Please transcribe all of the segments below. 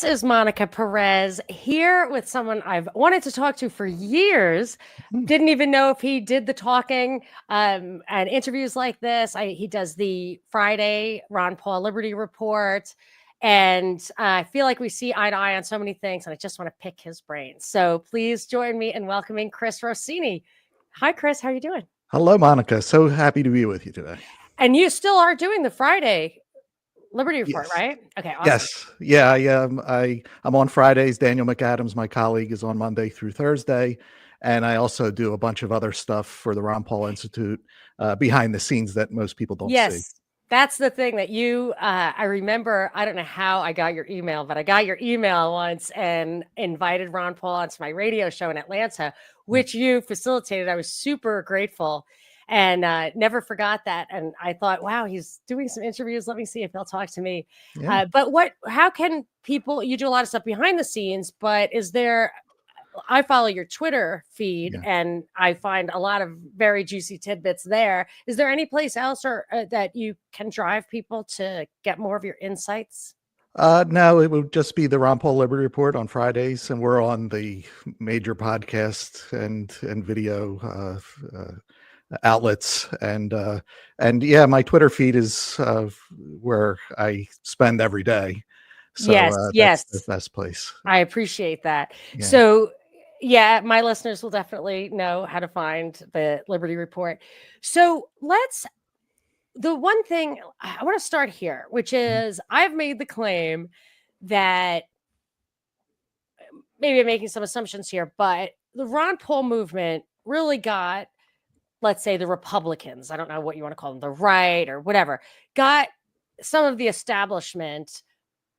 This is Monica Perez here with someone I've wanted to talk to for years. Didn't even know if he did the talking and interviews like this. He does the Friday Ron Paul Liberty Report. And I feel like we see eye to eye on so many things, and I just want to pick his brain. So please join me in welcoming Chris Rossini. Hi, Chris. How are you doing? Hello, Monica. So happy to be with you today. And you still are doing the Friday Liberty Report, Yes. right? Okay, awesome. Yes. Yeah. I'm on Fridays. Daniel McAdams, my colleague, is on Monday through Thursday. And I also do a bunch of other stuff for the Ron Paul Institute behind the scenes that most people don't see. Yes. That's the thing that I remember, I don't know how I got your email, but I got your email once and invited Ron Paul onto my radio show in Atlanta, which you facilitated. I was super grateful and never forgot that. And I thought, wow, he's doing some interviews. Let me see if he'll talk to me. Yeah. How can people, you do a lot of stuff behind the scenes, but I follow your Twitter feed and I find a lot of very juicy tidbits there. Is there any place else that you can drive people to get more of your insights? No, it would just be the Ron Paul Liberty Report on Fridays, and we're on the major podcast and video outlets, and yeah, my Twitter feed is where I spend every day. So yes, that's the best place. I appreciate that. Yeah. So yeah, my listeners will definitely know how to find the Liberty Report. So the one thing I want to start here, which is I've made the claim that maybe I'm making some assumptions here, but the Ron Paul movement really got, let's say, the Republicans, I don't know what you want to call them, the right or whatever, got some of the establishment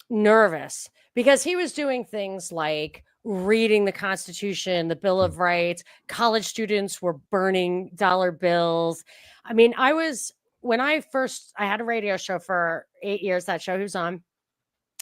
nervous because he was doing things like reading the Constitution, the Bill of Rights. College students were burning dollar bills. I mean, when I had a radio show for 8 years, that show he was on.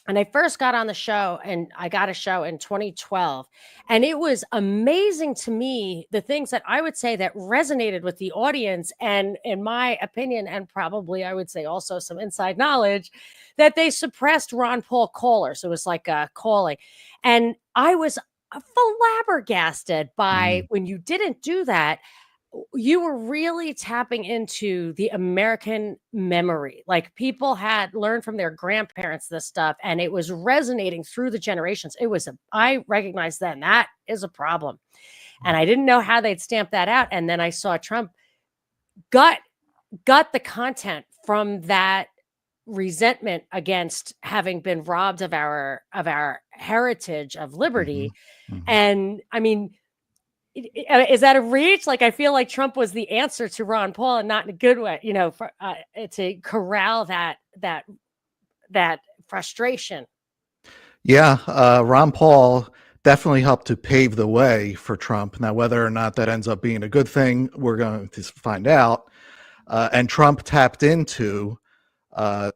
And I first got on the show, and I got a show in 2012. And it was amazing to me, the things that I would say that resonated with the audience. And in my opinion, and probably I would say also some inside knowledge, that they suppressed Ron Paul callers. It was like calling. And I was flabbergasted by when you didn't do that. You were really tapping into the American memory. Like people had learned from their grandparents this stuff, and it was resonating through the generations. I recognized then that is a problem. And I didn't know how they'd stamp that out. And then I saw Trump got the content from that resentment against having been robbed of our heritage of liberty. And I mean, is that a reach? Like, I feel like Trump was the answer to Ron Paul, and not in a good way, to corral that frustration. Yeah, Ron Paul definitely helped to pave the way for Trump. Now, whether or not that ends up being a good thing, we're going to find out. And Trump tapped into, the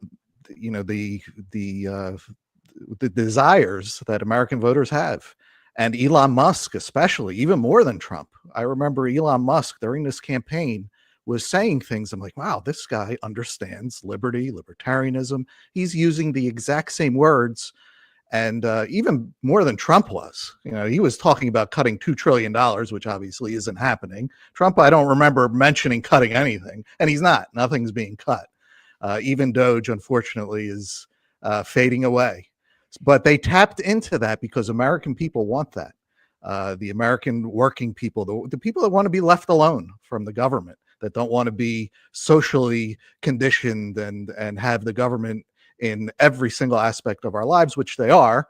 desires that American voters have. And Elon Musk, especially, even more than Trump. I remember Elon Musk during this campaign was saying things. I'm like, wow, this guy understands liberty, libertarianism. He's using the exact same words, and even more than Trump was. He was talking about cutting $2 trillion, which obviously isn't happening. Trump, I don't remember mentioning cutting anything, and he's not. Nothing's being cut. Even Doge, unfortunately, is fading away. But they tapped into that because American people want that. The American working people, the people that want to be left alone from the government, that don't want to be socially conditioned and have the government in every single aspect of our lives, which they are.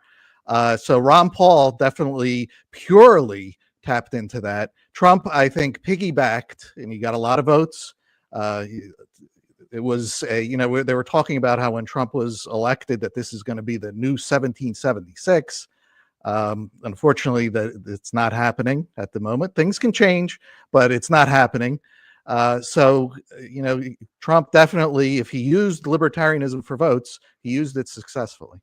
So Ron Paul definitely purely tapped into that. Trump, I think, piggybacked, and he got a lot of votes. It was, they were talking about how when Trump was elected that this is going to be the new 1776. Unfortunately, it's not happening at the moment. Things can change, but it's not happening. So Trump definitely, if he used libertarianism for votes, he used it successfully.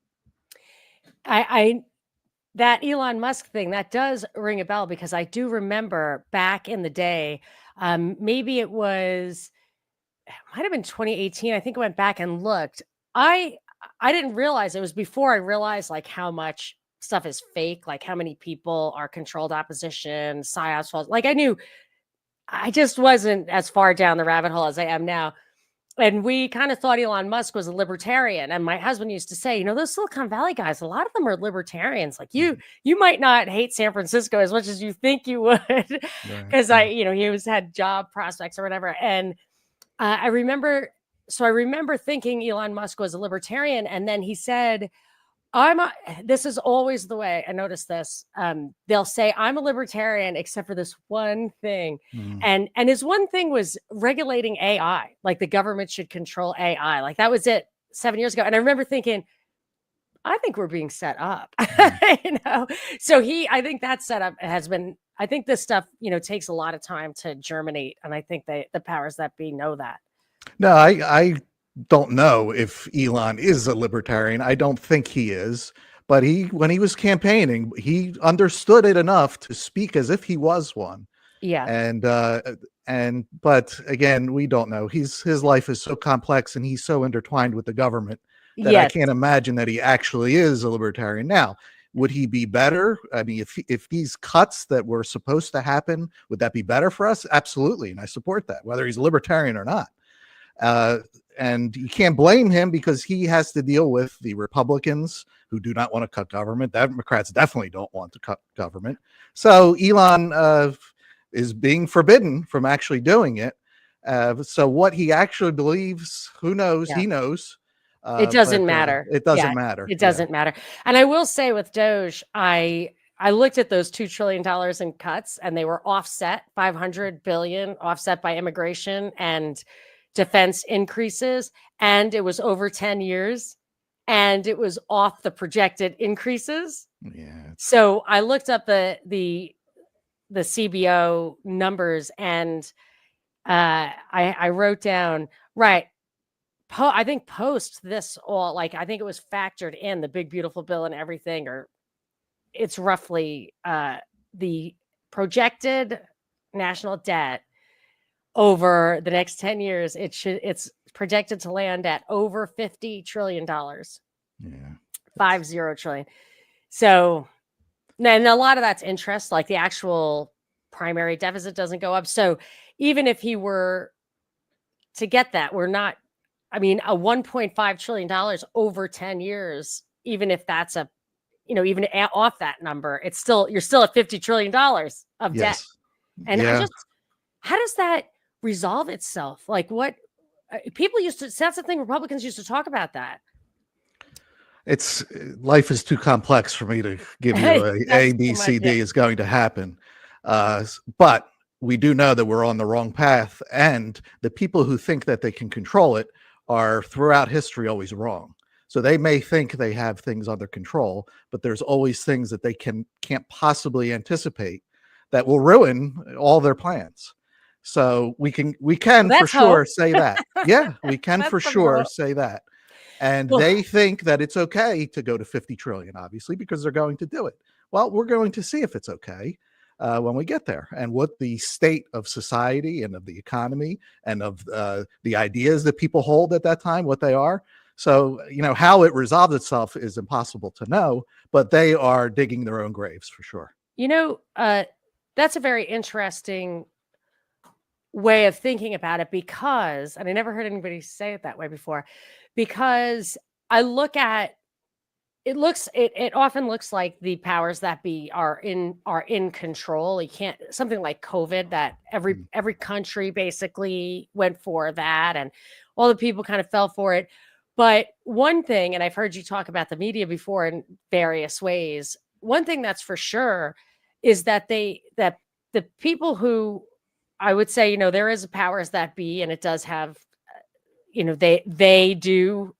That Elon Musk thing, that does ring a bell, because I do remember back in the day, maybe it might have been 2018. I think I went back and looked. I I didn't realize, it was before I realized like how much stuff is fake, like how many people are controlled opposition, psyops. Like I just wasn't as far down the rabbit hole as I am now. And we kind of thought Elon Musk was a libertarian. And my husband used to say, those Silicon Valley guys, a lot of them are libertarians. Like you might not hate San Francisco as much as you think you would, because he had job prospects or whatever. And I remember thinking Elon Musk was a libertarian. And then he said, this is always the way I noticed this. They'll say I'm a libertarian, except for this one thing. And his one thing was regulating AI, like the government should control AI. Like that was it 7 years ago. And I remember thinking, I think we're being set up, So I think that setup has been, I think this stuff, takes a lot of time to germinate. And I think the powers that be know that. No, I don't know if Elon is a libertarian. I don't think he is, but when he was campaigning, he understood it enough to speak as if he was one. Yeah. But again, we don't know. His life is so complex and he's so intertwined with the government that I can't imagine that he actually is a libertarian. Now, would he be better? I mean, if these cuts that were supposed to happen, would that be better for us? Absolutely. And I support that, whether he's a libertarian or not. And you can't blame him because he has to deal with the Republicans who do not want to cut government. Democrats definitely don't want to cut government. So Elon is being forbidden from actually doing it. So what he actually believes, who knows? Yeah. He knows. It doesn't matter. It doesn't matter. It doesn't matter. And I will say with Doge, I looked at those $2 trillion in cuts, and they were offset, 500 billion offset by immigration and defense increases, and it was over 10 years, and it was off the projected increases. Yeah. So I looked up the CBO numbers, and I wrote down, right, I think post this all, like I think it was factored in the big beautiful bill and everything, or it's roughly the projected national debt over the next 10 years, it's projected to land at over $50 trillion. Yeah. 50 trillion. So, and a lot of that's interest, like the actual primary deficit doesn't go up. So even if he were to get that, a $1.5 trillion over 10 years, even if that's even off that number, you're still at $50 trillion of debt. And how does that resolve itself? Like what people that's the thing, Republicans used to talk about that. Life is too complex for me to give you A, B, C, D is going to happen. But we do know that we're on the wrong path, and the people who think that they can control it are throughout history always wrong. So they may think they have things under control, but there's always things that they can't possibly anticipate that will ruin all their plans. So we can for sure say that. Yeah, we can for sure say that. And they think that it's okay to go to 50 trillion, obviously, because they're going to do it. Well, we're going to see if it's okay when we get there, and what the state of society and of the economy and of the ideas that people hold at that time, what they are. So, how it resolves itself is impossible to know, but they are digging their own graves for sure. That's a very interesting way of thinking about it, because, and I never heard anybody say it that way before, because I look at it often looks like the powers that be are in control. You can't, something like COVID, that every country basically went for that, and all the people kind of fell for it. But one thing, and I've heard you talk about the media before in various ways, one thing that's for sure is that the people who, I would say, there is a powers that be, and it does have, they do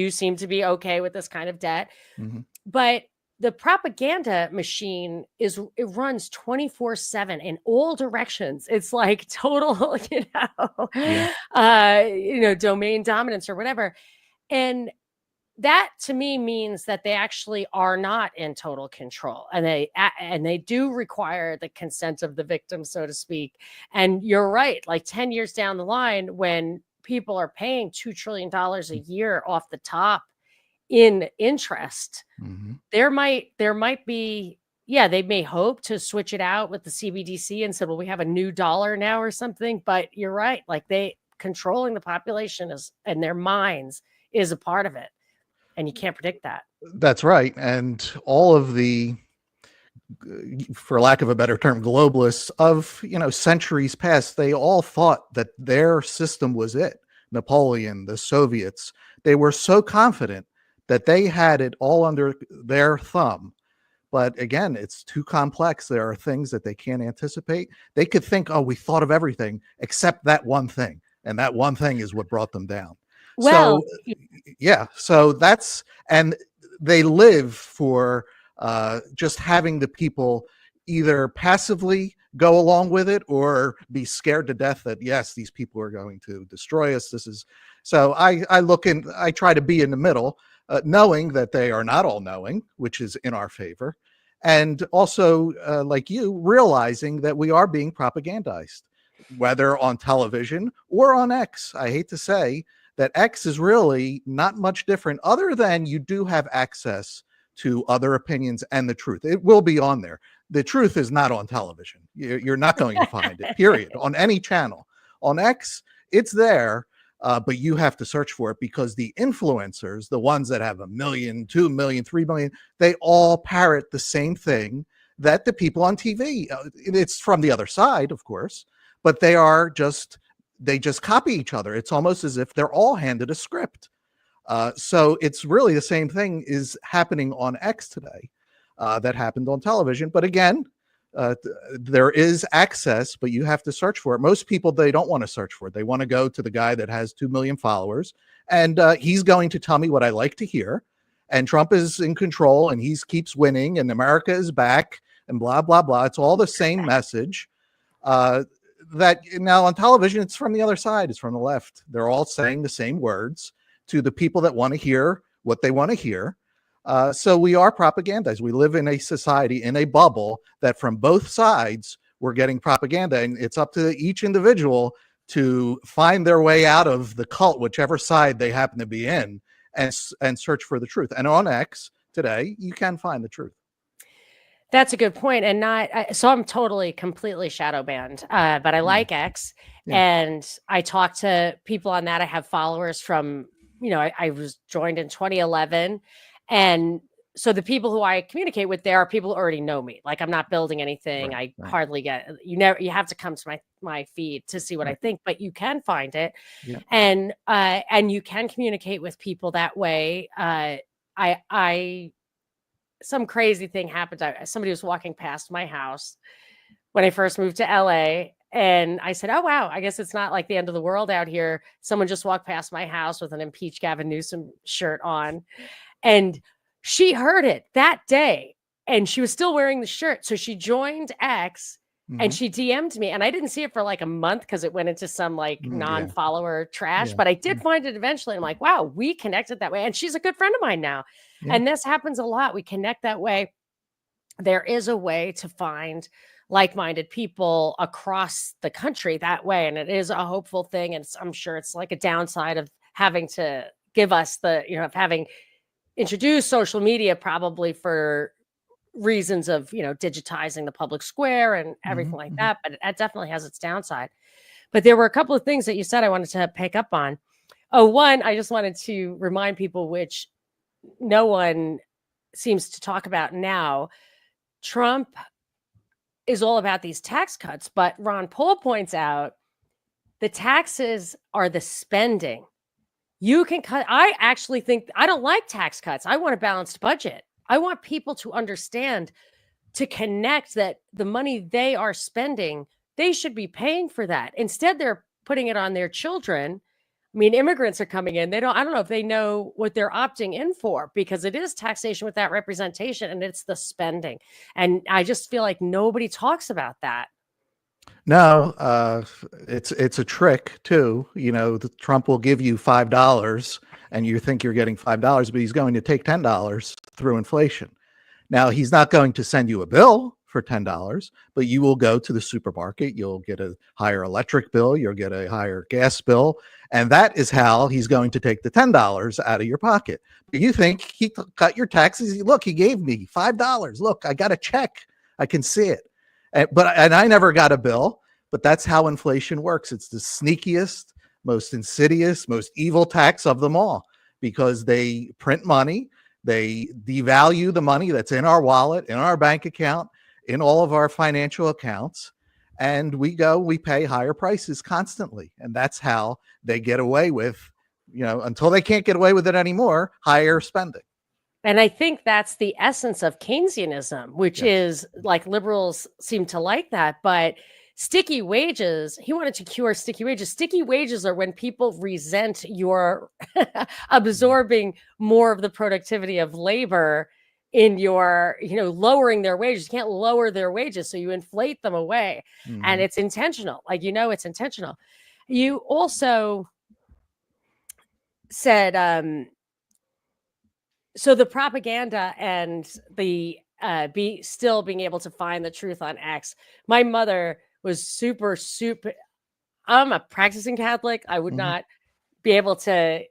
seem to be okay with this kind of debt. Mm-hmm. But the propaganda machine it runs 24/7 in all directions. It's like total, domain dominance or whatever. And that to me means that they actually are not in total control, and they do require the consent of the victim, so to speak. And you're right, like 10 years down the line, when people are paying $2 trillion a year off the top in interest, there might be, yeah, they may hope to switch it out with the CBDC and said, well, we have a new dollar now or something. But you're right. Like, they controlling the population is, and their minds is a part of it. And you can't predict that. That's right. And all of the, for lack of a better term, globalists of, centuries past, they all thought that their system was it. Napoleon, the Soviets, they were so confident that they had it all under their thumb. But again, it's too complex. There are things that they can't anticipate. They could think, oh, we thought of everything except that one thing. And that one thing is what brought them down. Well, so, yeah. So that's, and they live for just having the people either passively go along with it or be scared to death that, yes, these people are going to destroy us. So I look in, I try to be in the middle, knowing that they are not all knowing, which is in our favor. And also, like you, realizing that we are being propagandized, whether on television or on X. I hate to say that X is really not much different, other than you do have access to other opinions and the truth. It will be on there. The truth is not on television. You're not going to find it, period, on any channel. On X, it's there, but you have to search for it, because the influencers, the ones that have 1 million, 2 million, 3 million, they all parrot the same thing that the people on TV, it's from the other side, of course, but they just copy each other. It's almost as if they're all handed a script. So it's really the same thing is happening on X today that happened on television. But again, there is access, but you have to search for it. Most people, they don't want to search for it. They want to go to the guy that has 2 million followers, and he's going to tell me what I like to hear. And Trump is in control, and he keeps winning, and America is back, and blah, blah, blah. It's all the same message. That now on television, it's from the other side. It's from the left. They're all saying the same words to the people that want to hear what they want to hear. So we are propagandized. We live in a society, in a bubble, that from both sides, we're getting propaganda. And it's up to each individual to find their way out of the cult, whichever side they happen to be in, and search for the truth. And on X today, you can find the truth. That's a good point. And so I'm completely shadow banned, but I like X, and I talk to people on that. I have followers from, I was joined in 2011. And so the people who I communicate with there are people who already know me. Like, I'm not building anything. Right. Hardly get, you have to come to my feed to see what I think, but you can find it. Yeah. And you can communicate with people that way. Some crazy thing happened. Somebody was walking past my house when I first moved to LA. And I said, oh, wow, I guess it's not like the end of the world out here. Someone just walked past my house with an Impeach Gavin Newsom shirt on. And she heard it that day, and she was still wearing the shirt. So she joined X, and she DM'd me, and I didn't see it for like a month because it went into some non-follower trash, but I did find it eventually. I'm like, wow, we connected that way. And she's a good friend of mine now. Yeah. And this happens a lot. We connect that way. There is a way to find like-minded people across the country that way. And it is a hopeful thing. And I'm sure it's like a downside of having to give us of having introduced social media, probably for reasons of, digitizing the public square and everything like that. But it definitely has its downside. But there were a couple of things that you said I wanted to pick up on. One, I just wanted to remind people, which no one seems to talk about now. Trump is all about these tax cuts, but Ron Paul points out the taxes are the spending. You can cut. I actually think I don't like tax cuts. I want a balanced budget. I want people to understand, to connect that the money they are spending, they should be paying for that. Instead, they're putting it on their children. I mean, immigrants are coming in. I don't know if they know what they're opting in for, because it is taxation without representation, and it's the spending. And I just feel like nobody talks about that. No, it's a trick too. Trump will give you $5 and you think you're getting $5, but he's going to take $10 through inflation. Now, he's not going to send you a bill for $10, but you will go to the supermarket, you'll get a higher electric bill, you'll get a higher gas bill, and that is how he's going to take the $10 out of your pocket. But you think he cut your taxes? Look, he gave me $5. Look, I got a check. I can see it. And I never got a bill, but that's how inflation works. It's the sneakiest, most insidious, most evil tax of them all, because they print money, they devalue the money that's in our wallet, in our bank account, in all of our financial accounts, and we pay higher prices constantly. And that's how they get away with, until they can't get away with it anymore, higher spending. And I think that's the essence of Keynesianism, which is like liberals seem to like that, but sticky wages, he wanted to cure sticky wages. Sticky wages are when people resent your absorbing more of the productivity of labor in your, lowering their wages. You can't lower their wages, so you inflate them away. Mm-hmm. And it's intentional. It's intentional. You also said, so the propaganda and the still being able to find the truth on X. My mother was super. I'm a practicing Catholic. I would not be able to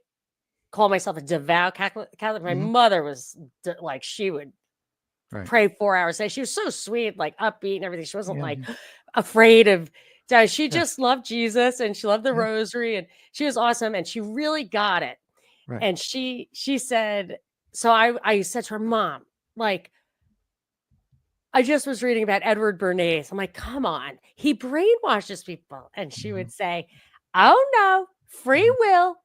call myself a devout Catholic. My mother was she would pray 4 hours a day. She was so sweet, like upbeat and everything. She wasn't afraid of. She just loved Jesus, and she loved the rosary, and she was awesome, and she really got it. Right. And she said. So I said to her, Mom, I just was reading about Edward Bernays. I'm like, come on, he brainwashes people. And she would say, oh no, free will.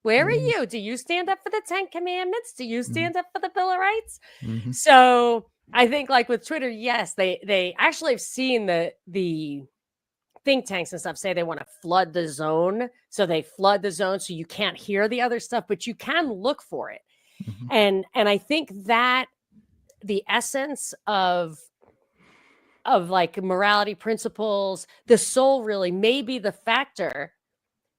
Where are you? Do you stand up for the 10 Commandments? Do you stand up for the Bill of Rights? So I think with Twitter, yes, they actually have seen the think tanks and stuff say they want to flood the zone. So they flood the zone so you can't hear the other stuff, but you can look for it. And I think that the essence of morality principles, the soul really may be the factor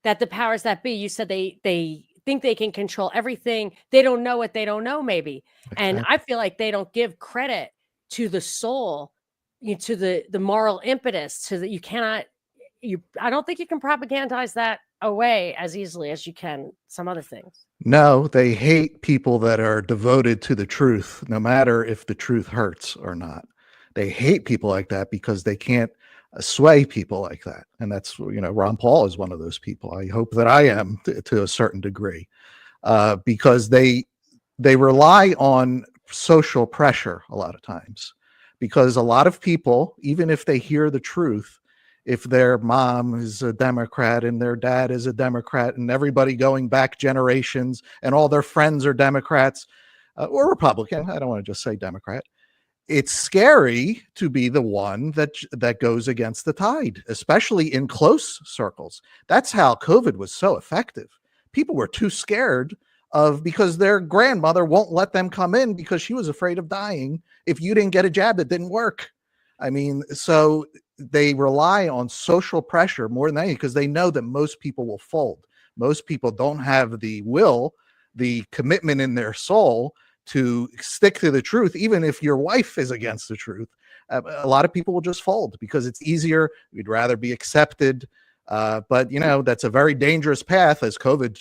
that the powers that be, you said they think they can control everything. They don't know what they don't know, maybe. Exactly. And I feel like they don't give credit to the soul, to the moral impetus, to that you cannot. I don't think you can propagandize that away as easily as you can some other things. No, they hate people that are devoted to the truth, no matter if the truth hurts or not. They hate people like that because they can't sway people like that. And that's, Ron Paul is one of those people. I hope that I am to a certain degree, because they rely on social pressure a lot of times, because a lot of people, even if they hear the truth, if their mom is a Democrat and their dad is a Democrat and everybody going back generations and all their friends are Democrats or Republican, I don't want to just say Democrat, it's scary to be the one that goes against the tide, especially in close circles. That's how COVID was so effective. People were too scared because their grandmother won't let them come in because she was afraid of dying if you didn't get a jab that didn't work. I mean, so they rely on social pressure more than anything because they know that most people will fold. Most people don't have the will, the commitment in their soul to stick to the truth, even if your wife is against the truth. A lot of people will just fold because it's easier. We'd rather be accepted. But, that's a very dangerous path, as COVID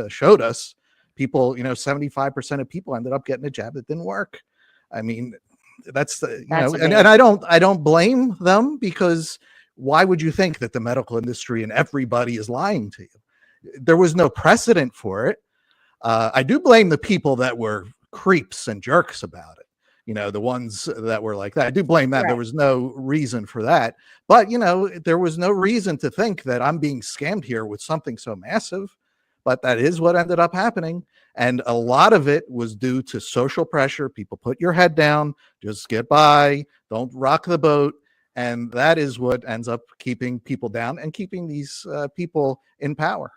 showed us. People, 75% of people ended up getting a jab that didn't work. I mean, that's and I don't blame them, because why would you think that the medical industry and everybody is lying to you? There was no precedent for it. I do blame the people that were creeps and jerks about it. The ones that were like that. I do blame that. Right. There was no reason for that. But, there was no reason to think that I'm being scammed here with something so massive. But that is what ended up happening. And a lot of it was due to social pressure. People put your head down, just get by, don't rock the boat. And that is what ends up keeping people down and keeping these people in power.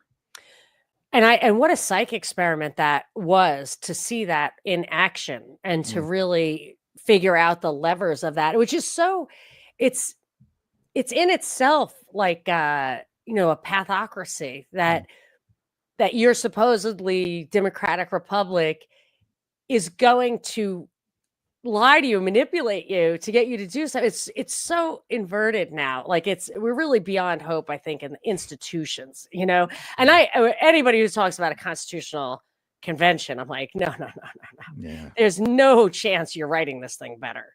And what a psych experiment that was, to see that in action and to really figure out the levers of that, which is so, it's in itself like a pathocracy that your supposedly democratic republic is going to lie to you, manipulate you to get you to do so. It's so inverted now. Like we're really beyond hope, I think, in the institutions, you know. And anybody who talks about a constitutional convention, I'm like, no. Yeah. There's no chance you're writing this thing better.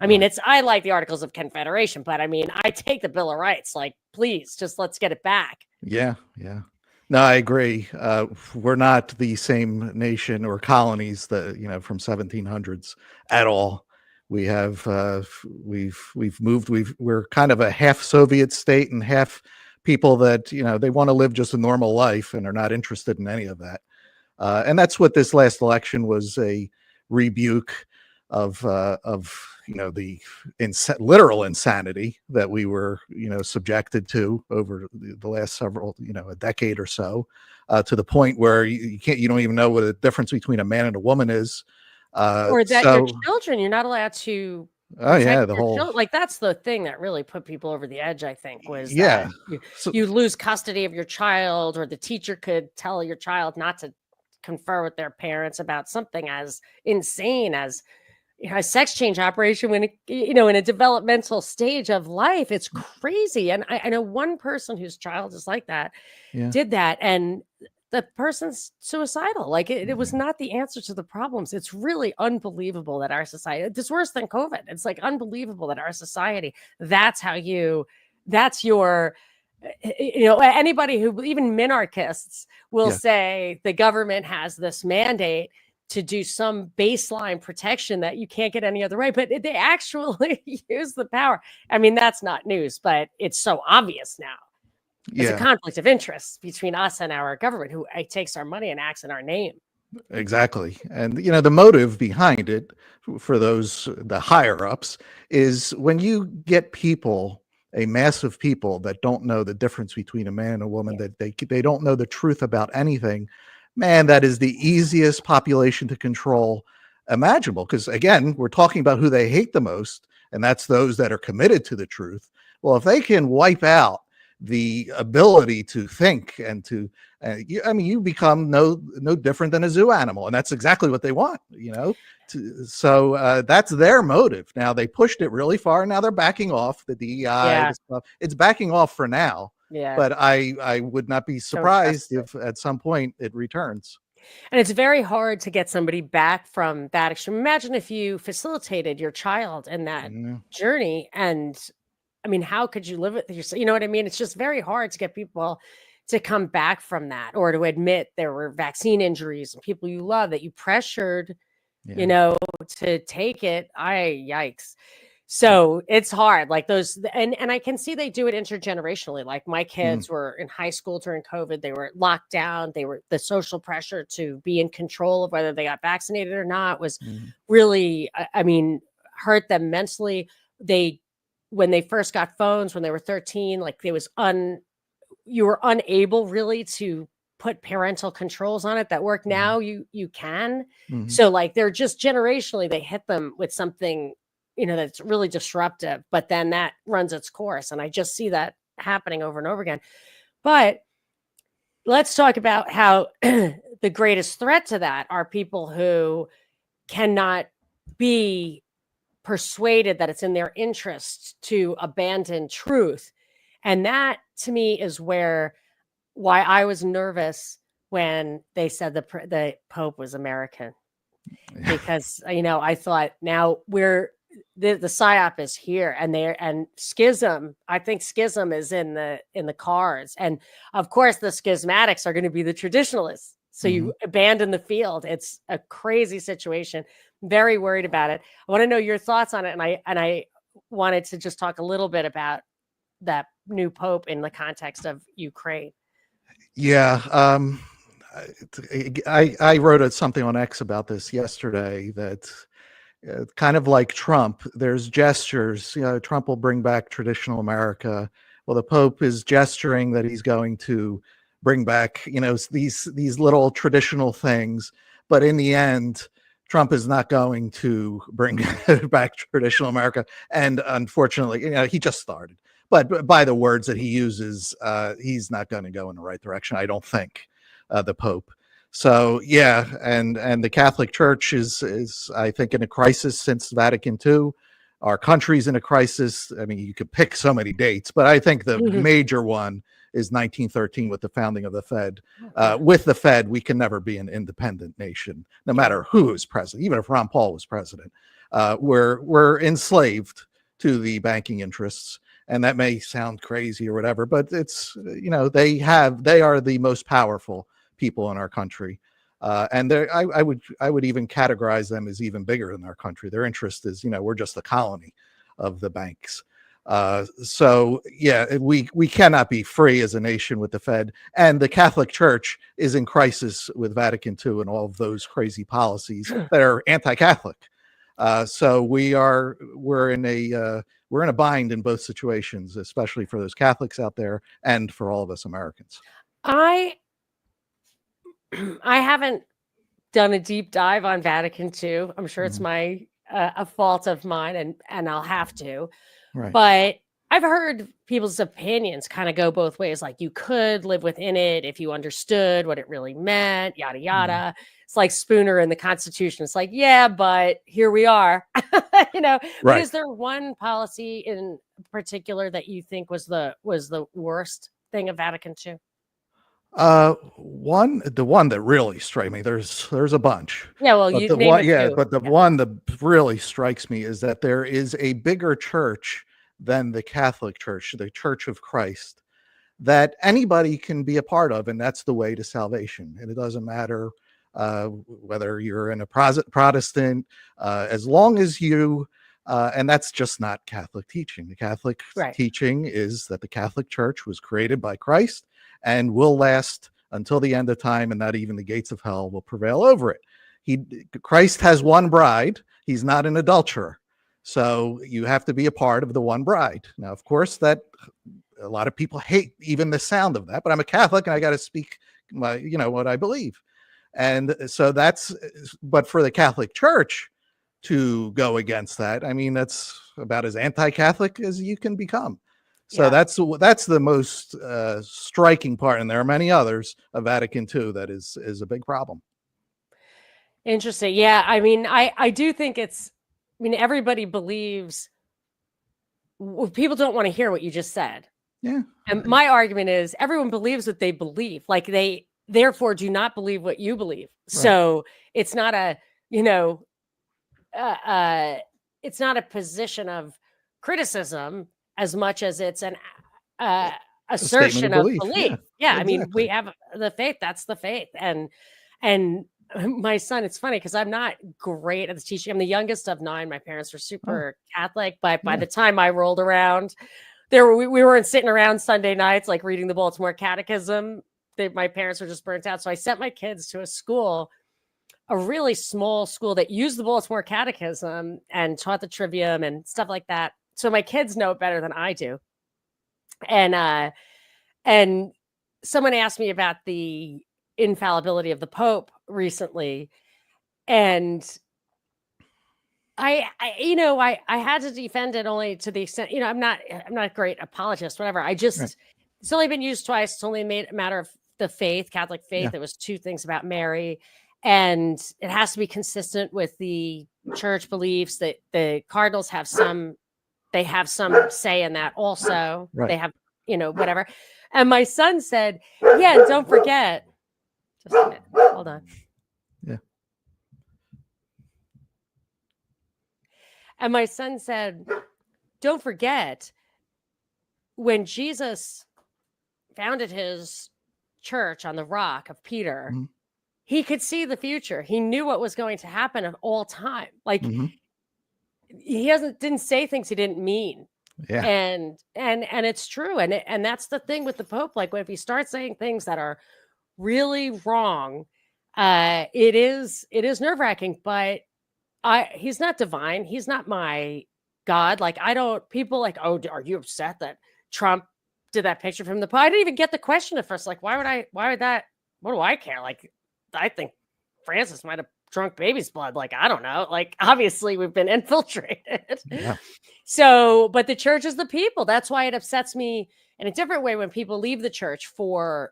I mean, I like the Articles of Confederation, but I mean, I take the Bill of Rights. Like, please, just let's get it back. Yeah. No, I agree. We're not the same nation or colonies that, you know, from 1700s at all. We have we've moved. We're kind of a half Soviet state and half people that, you know, they want to live just a normal life and are not interested in any of that. And that's what this last election was, a rebuke of you know, the literal insanity that we were, you know, subjected to over the last several, you know, a decade or so, to the point where you don't even know what the difference between a man and a woman is, or that your children, you're not allowed to the whole children. Like, that's the thing that really put people over the edge, I think, was that you lose custody of your child, or the teacher could tell your child not to confer with their parents about something as insane as, you know, a sex change operation when, you know, in a developmental stage of life. It's crazy. And I know one person whose child is like that, did that, and the person's suicidal. Like, it was not the answer to the problems. It's really unbelievable that our society, it's worse than COVID. It's like unbelievable that our society, that's your, you know, anybody who, even minarchists will say the government has this mandate to do some baseline protection that you can't get any other way, but they actually use the power. I mean, that's not news, but it's so obvious now. There's a conflict of interest between us and our government, who takes our money and acts in our name. Exactly. And, you know, the motive behind it for the higher ups, is when you get people, a mass of people that don't know the difference between a man and a woman, that they don't know the truth about anything. Man, that is the easiest population to control imaginable. Because again, we're talking about who they hate the most, and that's those that are committed to the truth. Well, if they can wipe out the ability to think and to, you become no different than a zoo animal, and that's exactly what they want, you know. So that's their motive. Now, they pushed it really far. Now they're backing off. The DEI, stuff, it's backing off for now. Yeah. But I would not be surprised if at some point it returns. And it's very hard to get somebody back from that extreme. Imagine if you facilitated your child in that journey. And I mean, how could you live with yourself? You know what I mean? It's just very hard to get people to come back from that, or to admit there were vaccine injuries and people you love that you pressured, you know, to take it. Yikes. So it's hard, like those, and I can see they do it intergenerationally. Like, my kids were in high school during COVID. They were locked down. The social pressure to be in control of whether they got vaccinated or not was really, I mean, hurt them mentally. When they first got phones, when they were 13, like, you were unable really to put parental controls on it that work. Now you can. So, like, they're just generationally, they hit them with something, you know, that's really disruptive, but then that runs its course. And I just see that happening over and over again. But let's talk about how the greatest threat to that are people who cannot be persuaded that it's in their interest to abandon truth. And that, to me, is why I was nervous when they said the Pope was American, because, you know, I thought, now the psyop is here, and schism. I think schism is in the cards, and of course the schismatics are going to be the traditionalists. So you abandon the field. It's a crazy situation. Very worried about it. I want to know your thoughts on it, and I wanted to just talk a little bit about that new Pope in the context of Ukraine. Yeah. I wrote something on X about this yesterday, that kind of like Trump, there's gestures. You know, Trump will bring back traditional America. Well, the Pope is gesturing that he's going to bring back, you know, these little traditional things. But in the end, Trump is not going to bring back traditional America. And unfortunately, you know, he just started. But by the words that he uses, he's not going to go in the right direction, I don't think, the Pope. So yeah, and the Catholic Church is I think in a crisis since Vatican II. Our country's in a crisis. I mean, you could pick so many dates, but I think the major one is 1913 with the founding of the Fed. With the Fed, we can never be an independent nation, no matter who is president. Even if Ron Paul was president, we're enslaved to the banking interests. And that may sound crazy or whatever, but it's, they are the most powerful people in our country. And I would even categorize them as even bigger than our country. Their interest is, we're just a colony of the banks. So yeah, we cannot be free as a nation with the Fed, and the Catholic Church is in crisis with Vatican II and all of those crazy policies that are anti-Catholic. So we're in a bind in both situations, especially for those Catholics out there and for all of us Americans. I haven't done a deep dive on Vatican II. I'm sure it's my a fault of mine, and I'll have to. Right. But I've heard people's opinions kind of go both ways. Like, you could live within it if you understood what it really meant, yada, yada. It's like Spooner in the Constitution. It's like, yeah, but here we are. Right. But is there one policy in particular that you think was the worst thing of Vatican II? The one that really struck me, there's a bunch. Yeah, well, but you the name one, it yeah, too. but the one that really strikes me is that there is a bigger church than the Catholic Church, the Church of Christ, that anybody can be a part of, and that's the way to salvation. And it doesn't matter whether you're in a Protestant, as long as you, and that's just not Catholic teaching. The Catholic teaching is that the Catholic Church was created by Christ and will last until the end of time, and not even the gates of hell will prevail over it. Christ has one bride. He's not an adulterer. So you have to be a part of the one bride. Now, of course, that a lot of people hate even the sound of that, but I'm a Catholic and I got to speak what I believe. And so but for the Catholic Church to go against that, I mean, that's about as anti-Catholic as you can become. So that's the most striking part. And there are many others of Vatican II that is a big problem. Interesting. Yeah. I mean, I do think everybody believes. People don't want to hear what you just said. Yeah. And my argument is everyone believes what they believe. Like, they therefore do not believe what you believe. Right. So it's not it's not a position of criticism as much as it's an assertion of belief. Yeah. Exactly. I mean, we have the faith. That's the faith. And my son, it's funny because I'm not great at the teaching. I'm the youngest of 9. My parents were super Catholic, but by the time I rolled around, we weren't sitting around Sunday nights like reading the Baltimore Catechism. My parents were just burnt out. So I sent my kids to a really small school that used the Baltimore Catechism and taught the trivium and stuff like that. So my kids know it better than I do. And someone asked me about the infallibility of the Pope recently, and I had to defend it only to the extent, I'm not a great apologist, whatever. I just It's only been used twice. It's only made a matter of the faith, Catholic faith. It was 2 things about Mary, and it has to be consistent with the church beliefs that the cardinals have some say in that also. They have, whatever. And my son said, yeah, don't forget. Just a minute. Hold on. Yeah. And my son said, don't forget, when Jesus founded his church on the rock of Peter, he could see the future. He knew what was going to happen at all time. Like, he didn't say things he didn't mean. Yeah. And it's true. And that's the thing with the Pope. Like, if he starts saying things that are really wrong, it is nerve-wracking, but he's not divine. He's not my God. Like, people like, oh, are you upset that Trump did that picture from the Pope? I didn't even get the question at first. Like, why would that, what do I care? Like, I think Francis might have drunk baby's blood. Like, I don't know. Like, obviously we've been infiltrated. Yeah. So, but the church is the people. That's why it upsets me in a different way when people leave the church for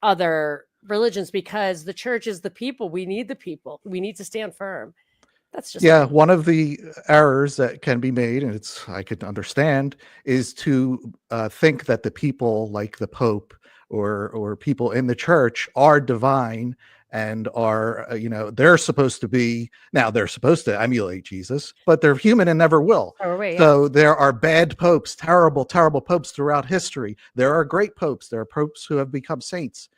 other religions because the church is the people. We need the people. We need to stand firm. That's just Yeah, one of the errors that can be made, and I could understand, is to think that the people like the Pope or people in the church are divine and are they're supposed to emulate Jesus, but they're human and never will. So there are bad popes, terrible popes throughout history. There are great popes. There are popes who have become saints.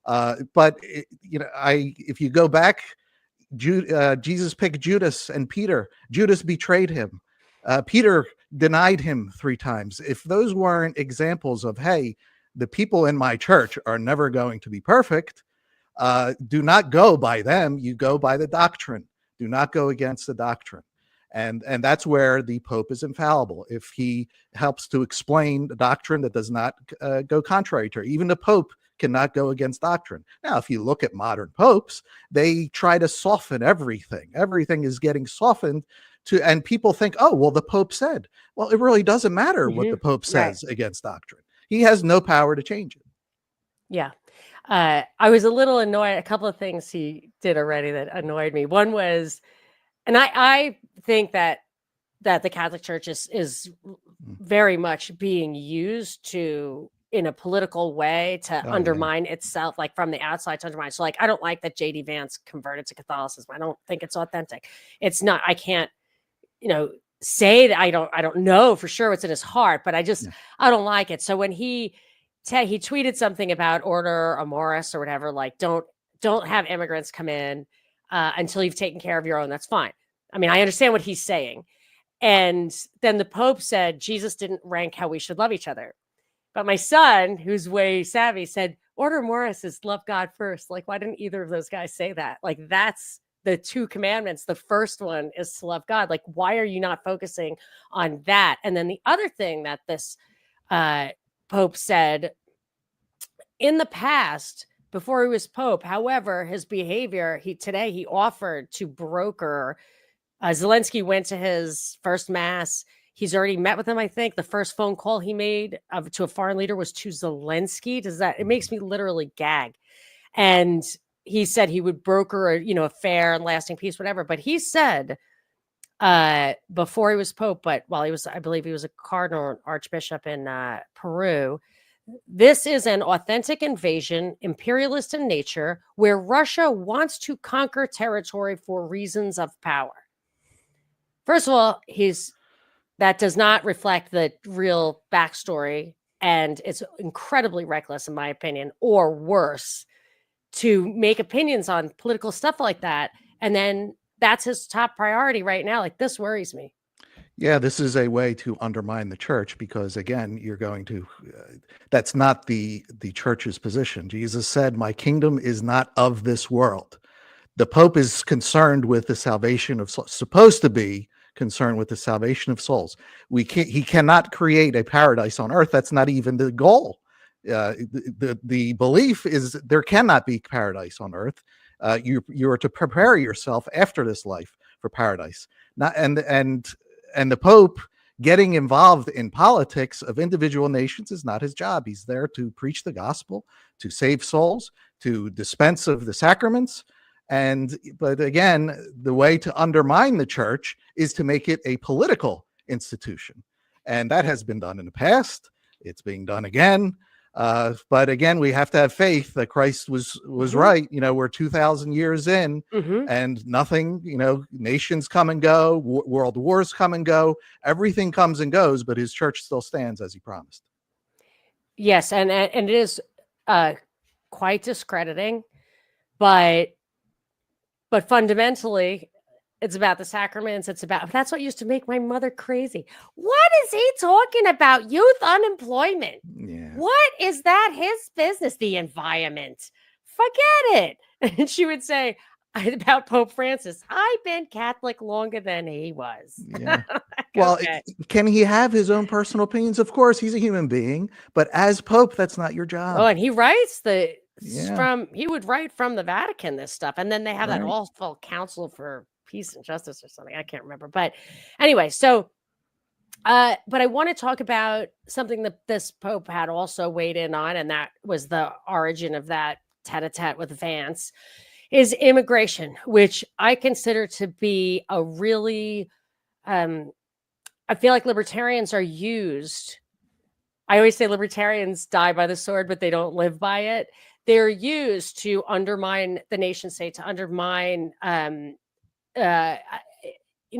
If you go back, Jesus picked Judas and Peter. Judas betrayed him. Peter denied him 3 times. If those weren't examples of, hey, the people in my church are never going to be perfect, do not go by them. You go by the doctrine. Do not go against the doctrine. And that's where the Pope is infallible. If he helps to explain the doctrine that does not go contrary to her. Even the Pope cannot go against doctrine. Now, if you look at modern popes, they try to soften everything. Everything is getting softened and people think, oh, well, the Pope said. Well, it really doesn't matter what the Pope says against doctrine. He has no power to change it. Yeah. I was a little annoyed. A couple of things he did already that annoyed me. One was, and I think that the Catholic Church is very much being used in a political way to undermine itself, like from the outside to undermine. So like, I don't like that JD Vance converted to Catholicism. I don't think it's authentic. It's not, I can't, say that I don't know for sure what's in his heart, but I don't like it. So when he tweeted something about order amoris or whatever, like don't have immigrants come in until you've taken care of your own. That's fine. I mean, I understand what he's saying. And then the Pope said, Jesus didn't rank how we should love each other. But my son, who's way savvy, said, order amoris is love God first. Like, why didn't either of those guys say that? Like, that's the 2 commandments. The first one is to love God. Like, why are you not focusing on that? And then the other thing that this Pope said in the past, before he was Pope, however, his behavior, today he offered to broker. Zelensky went to his first mass. He's already met with him. I think the first phone call he made to a foreign leader was to Zelensky. It makes me literally gag. And he said he would broker a fair and lasting peace, whatever. But he said before he was Pope, but while I believe he was a cardinal or archbishop in Peru, this is an authentic invasion, imperialist in nature, where Russia wants to conquer territory for reasons of power. First of all, that does not reflect the real backstory, and it's incredibly reckless, in my opinion, or worse, to make opinions on political stuff like that. And then that's his top priority right now. Like, this worries me. Yeah, this is a way to undermine the church because, again, you're going to, that's not the church's position. Jesus said, my kingdom is not of this world. The Pope is concerned with the salvation of souls, supposed to be concerned with the salvation of souls. He cannot create a paradise on earth. That's not even the goal. The belief is there cannot be paradise on earth. You are to prepare yourself after this life for paradise. And the Pope getting involved in politics of individual nations is not his job. He's there to preach the gospel, to save souls, to dispense of the sacraments. But again, the way to undermine the church is to make it a political institution. And that has been done in the past. It's being done again. But again, we have to have faith that Christ was right. We're 2,000 years in and nothing, nations come and go, world wars come and go, everything comes and goes, but his church still stands as he promised. Yes. And it is quite discrediting, but fundamentally, it's about the sacraments. That's what used to make my mother crazy. What is he talking about? Youth unemployment. Yeah. What is that his business? The environment. Forget it. And she would say about Pope Francis, I've been Catholic longer than he was. Yeah. Well, can he have his own personal opinions? Of course, he's a human being, but as Pope, that's not your job. Oh, and he writes he would write from the Vatican this stuff. And then they have that awful Council for Peace and Justice or something. I can't remember. But anyway, so, but I want to talk about something that this Pope had also weighed in on, and that was the origin of that tete-a-tete with Vance, is immigration, which I consider to be a really, I feel like libertarians are used. I always say libertarians die by the sword, but they don't live by it. They're used to undermine the nation state, to undermine,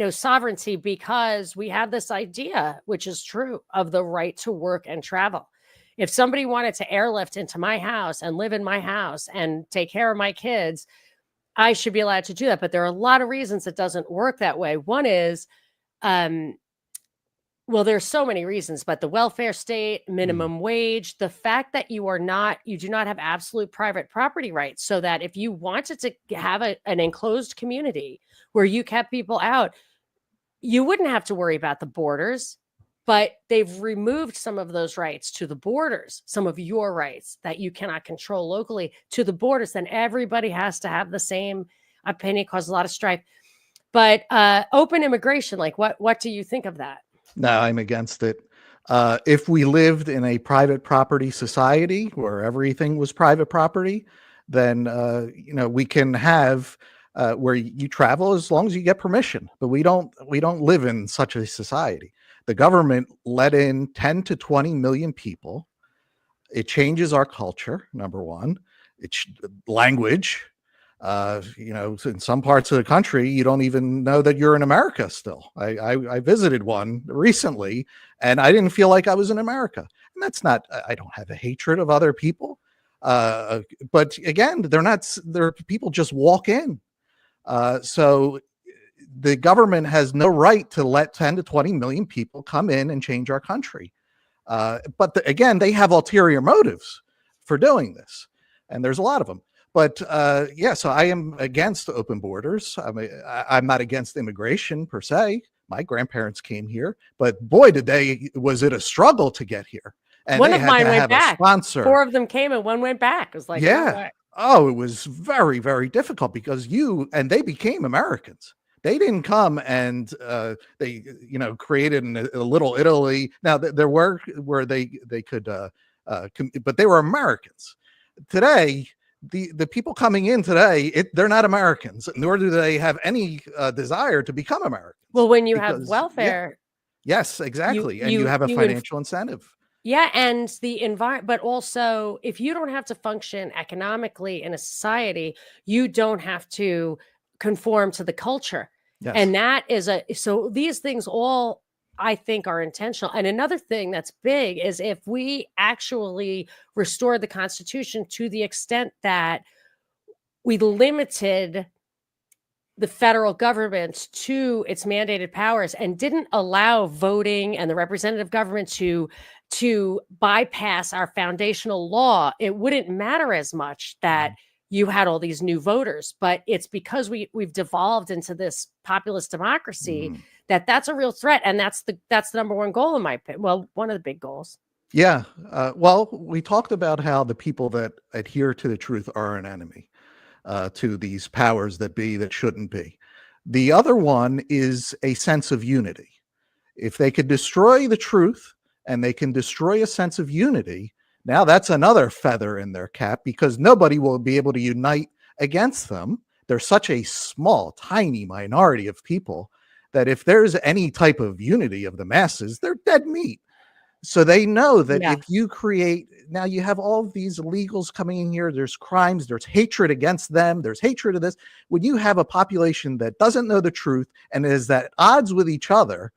sovereignty, because we have this idea, which is true, of the right to work and travel. If somebody wanted to airlift into my house and live in my house and take care of my kids, I should be allowed to do that. But there are a lot of reasons it doesn't work that way. One is, well, there's so many reasons, but the welfare state, minimum wage, the fact that you do not have absolute private property rights, so that if you wanted to have an enclosed community where you kept people out, you wouldn't have to worry about the borders. But they've removed some of those rights to the borders, some of your rights that you cannot control locally to the borders. Then everybody has to have the same opinion, cause a lot of strife. But open immigration, like what do you think of that? No, I'm against it. If we lived in a private property society where everything was private property, then we can have where you travel as long as you get permission. But we don't live in such a society. The government let in 10 to 20 million people. It changes our culture, number one. It's language. In some parts of the country, you don't even know that you're in America still. I visited one recently, and I didn't feel like I was in America. And that's not, I don't have a hatred of other people. But again, people just walk in. So the government has no right to let 10 to 20 million people come in and change our country. But again, they have ulterior motives for doing this. And there's a lot of them. But so I am against open borders. I'm not against immigration per se. My grandparents came here, but boy, was it a struggle to get here. And one they of had mine to went have back. a sponsor. 4 of them came and 1 went back. It was like, yeah. Oh, it was very, very difficult because they became Americans. They didn't come and they created a little Italy. Now there were where they could, but they were Americans. Today, the people coming in today, they're not Americans, nor do they have any desire to become Americans. Well, when you have welfare, yes, exactly, and you have a financial incentive. Yeah, and the environment, but also if you don't have to function economically in a society, you don't have to conform to the culture. Yes. And that is so these things all, I think, are intentional. And another thing that's big is if we actually restore the Constitution to the extent that we limited the federal government to its mandated powers and didn't allow voting and the representative government to bypass our foundational law, it wouldn't matter as much that you had all these new voters. But it's because we've devolved into this populist democracy that's a real threat. And that's the number one goal in my opinion. Well, one of the big goals. Yeah. Well, we talked about how the people that adhere to the truth are an enemy to these powers that be that shouldn't be. The other one is a sense of unity. If they could destroy the truth and they can destroy a sense of unity, now that's another feather in their cap because nobody will be able to unite against them. They're such a small, tiny minority of people that if there's any type of unity of the masses, they're dead meat. So they know that if you create, now you have all of these illegals coming in here, there's crimes, there's hatred against them, there's hatred of this. When you have a population that doesn't know the truth and is at odds with each other,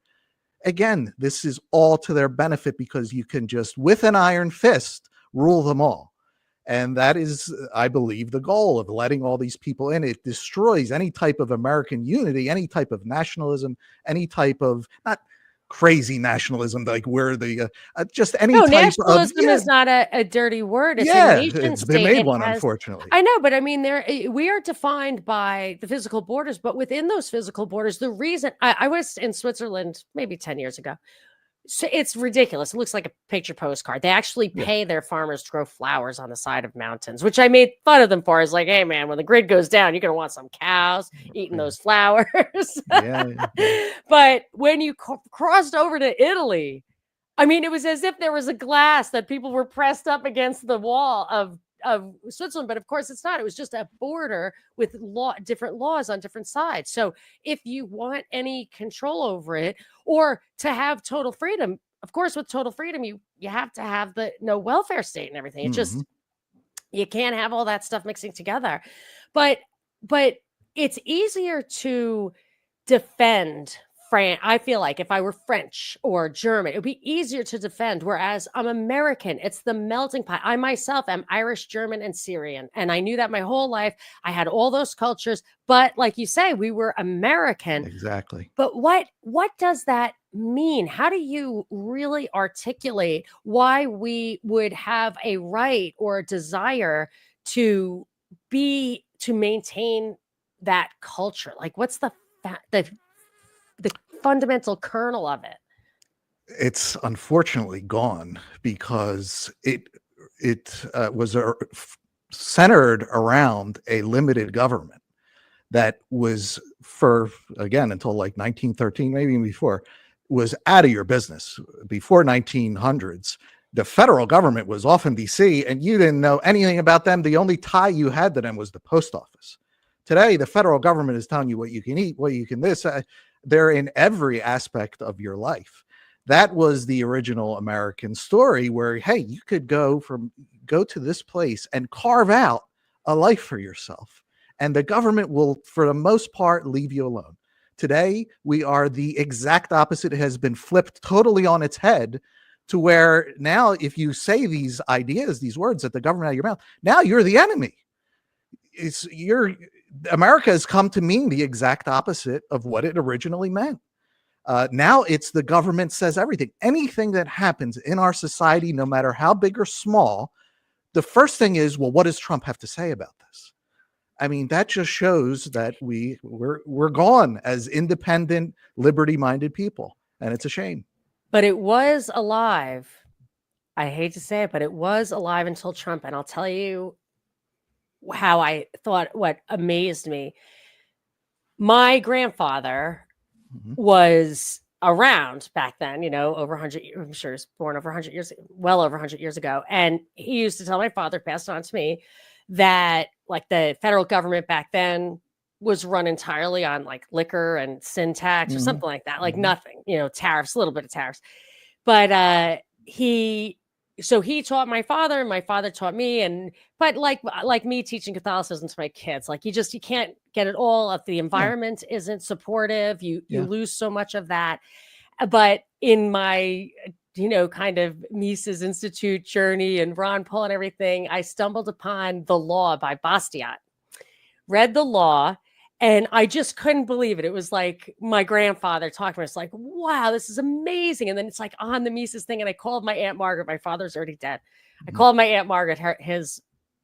again, this is all to their benefit because you can just, with an iron fist, rule them all. And that is, I believe, the goal of letting all these people in. It destroys any type of American unity, any type of nationalism, any type of, not crazy nationalism, like where the just any type nationalism is not a dirty word. It's a nation it's state. Been made one, unfortunately. I know, but I mean, we are defined by the physical borders, but within those physical borders, the reason I was in Switzerland maybe 10 years ago. So it's ridiculous. It looks like a picture postcard. They actually pay their farmers to grow flowers on the side of mountains, which I made fun of them for. I was like, hey, man, when the grid goes down, you're going to want some cows eating those flowers. But when you crossed over to Italy, I mean, it was as if there was a glass that people were pressed up against the wall of of Switzerland, but of course it's not. It was just a border with different laws on different sides. So if you want any control over it or to have total freedom, of course, with total freedom, you have to have the no welfare state and everything. It just, you can't have all that stuff mixing together. But it's easier to defend France. I feel like if I were French or German, it would be easier to defend. Whereas I'm American, it's the melting pot. I myself am Irish, German, and Syrian. And I knew that my whole life. I had all those cultures. But like you say, we were American. Exactly. But what does that mean? How do you really articulate why we would have a right or a desire to maintain that culture? Like, what's the fundamental kernel of it? It's unfortunately gone because it was centered around a limited government that was, for again, until like 1913, maybe even before, was out of your business. Before 1900s, the federal government was off in DC and you didn't know anything about them. The only tie you had to them was the post office. Today, the federal government is telling you what you can eat, what you can this. They're in every aspect of your life. That was the original American story where, hey, you could go to this place and carve out a life for yourself. And the government will, for the most part, leave you alone. Today, we are the exact opposite. It has been flipped totally on its head to where now if you say these ideas, these words at the government out of your mouth, now you're the enemy. America has come to mean the exact opposite of what it originally meant. Now it's the government says everything. Anything that happens in our society, no matter how big or small, the first thing is, well, what does Trump have to say about this? I mean, that just shows that we're gone as independent, liberty-minded people, and it's a shame. But it was alive. I hate to say it, but it was alive until Trump. And I'll tell you how I thought, what amazed me. My grandfather was around back then, over 100 years. I'm sure he was born over 100 years, well over 100 years ago. And he used to tell my father, passed on to me, that like the federal government back then was run entirely on like liquor and sin tax or something like that, like nothing, tariffs, a little bit of tariffs. But he taught my father and my father taught me. But like me teaching Catholicism to my kids, like you can't get it all if the environment isn't supportive, you lose so much of that. But in my, kind of Mises Institute journey and Ron Paul and everything, I stumbled upon The Law by Bastiat, read The Law, and I just couldn't believe it. It was like my grandfather talking to me. It's like, wow, this is amazing. And then it's like on the Mises thing. And I called my Aunt Margaret. My father's already dead. I called my Aunt Margaret, his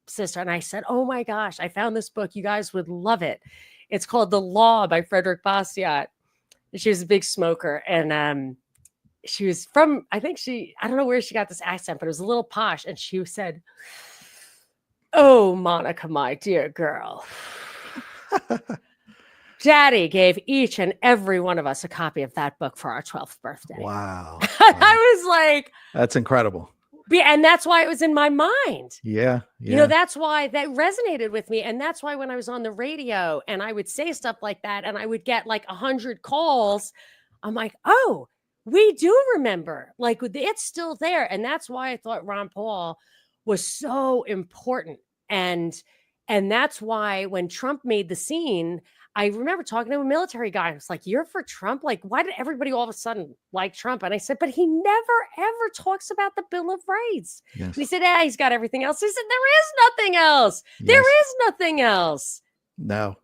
sister. And I said, oh my gosh, I found this book. You guys would love it. It's called The Law by Frederick Bastiat. She was a big smoker. And she was from, I don't know where she got this accent, but it was a little posh. And she said, oh, Monica, my dear girl. Daddy gave each and every one of us a copy of that book for our 12th birthday. Wow. I was like, that's incredible. And that's why it was in my mind. Yeah. That's why that resonated with me. And that's why when I was on the radio and I would say stuff like that and I would get like 100 calls, I'm like, oh, we do remember. Like it's still there. And that's why I thought Ron Paul was so important. And that's why when Trump made the scene, I remember talking to a military guy. I was like, you're for Trump? Like, why did everybody all of a sudden like Trump? And I said, but he never, ever talks about the Bill of Rights. Yes. And he said, he's got everything else. He said, there is nothing else. Yes. There is nothing else. No,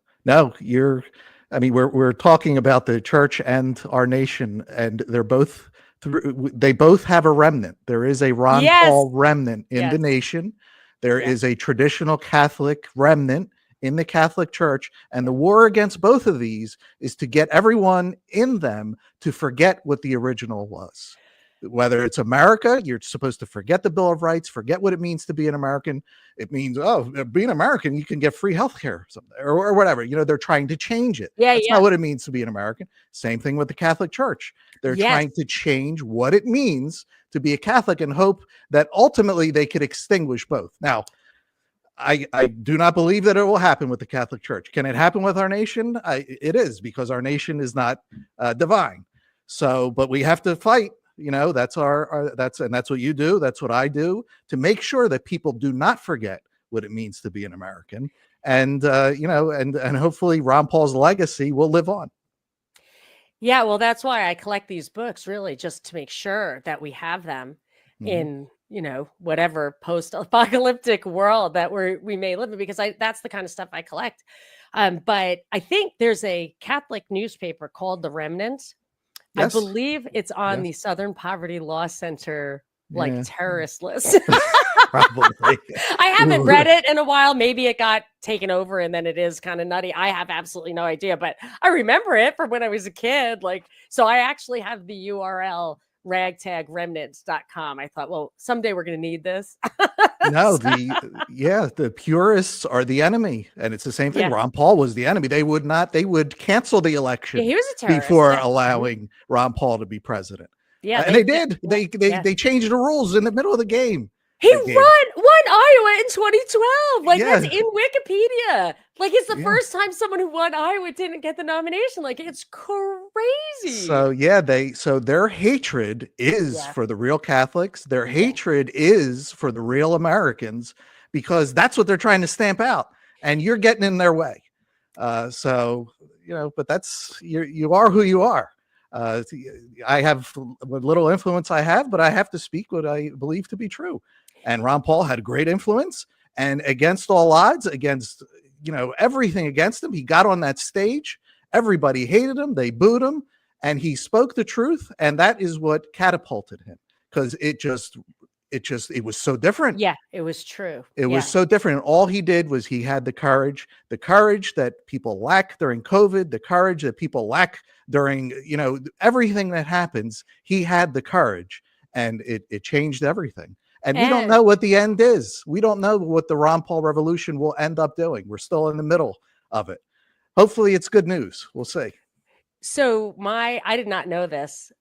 we're talking about the church and our nation, and they both have a remnant. There is a Ron Paul remnant in the nation. There is a traditional Catholic remnant in the Catholic Church, and the war against both of these is to get everyone in them to forget what the original was. Whether it's America, you're supposed to forget the Bill of Rights, forget what it means to be an American. It means, being American, you can get free healthcare or whatever. They're trying to change it. That's not what it means to be an American. Same thing with the Catholic Church. They're trying to change what it means to be a Catholic and hope that ultimately they could extinguish both. Now, I do not believe that it will happen with the Catholic Church. Can it happen with our nation? It is, because our nation is not divine. So, but we have to fight. You know, that's that's what you do. That's what I do, to make sure that people do not forget what it means to be an American. And you know, and hopefully Ron Paul's legacy will live on. Yeah, well, that's why I collect these books, really, just to make sure that we have them in, you know, whatever post-apocalyptic world that we may live in, because that's the kind of stuff I collect. But I think there's a Catholic newspaper called The Remnant. Yes. I believe it's on Yes. the Southern Poverty Law Center, Yeah. terrorist list. Probably. I haven't read it in a while. Maybe it got taken over and then it is kind of nutty. I have absolutely no idea, but I remember it from when I was a kid. Like, so I actually have the URL ragtagremnants.com. I thought, well, someday we're going to need this. No, the purists are the enemy, and it's the same thing. Yeah. Ron Paul was the enemy. They would cancel the election Yeah, he was a terrorist before allowing Ron Paul to be president. Yeah, and they did. They changed the rules in the middle of the game. He won Iowa in 2012. Like, Yeah. that's in Wikipedia. Like, it's the first time someone who won Iowa didn't get the nomination. Like, it's crazy. So yeah, their hatred is for the real Catholics. Their hatred is for the real Americans, because that's what they're trying to stamp out, and you're getting in their way. So, you know, but that's, you are who you are. I have what little influence I have, but I have to speak what I believe to be true. And Ron Paul had great influence, and against all odds, against, you know, everything against him, he got on that stage. Everybody hated him. They booed him, and he spoke the truth. And that is what catapulted him, because it was so different. Yeah, it was true. It was so different. And all he did was, he had the courage that people lack during COVID, the courage that people lack during, you know, everything that happens. He had the courage, and it changed everything. And we don't know what the end is. We don't know what the Ron Paul revolution will end up doing. We're still in the middle of it. Hopefully it's good news. We'll see. So I did not know this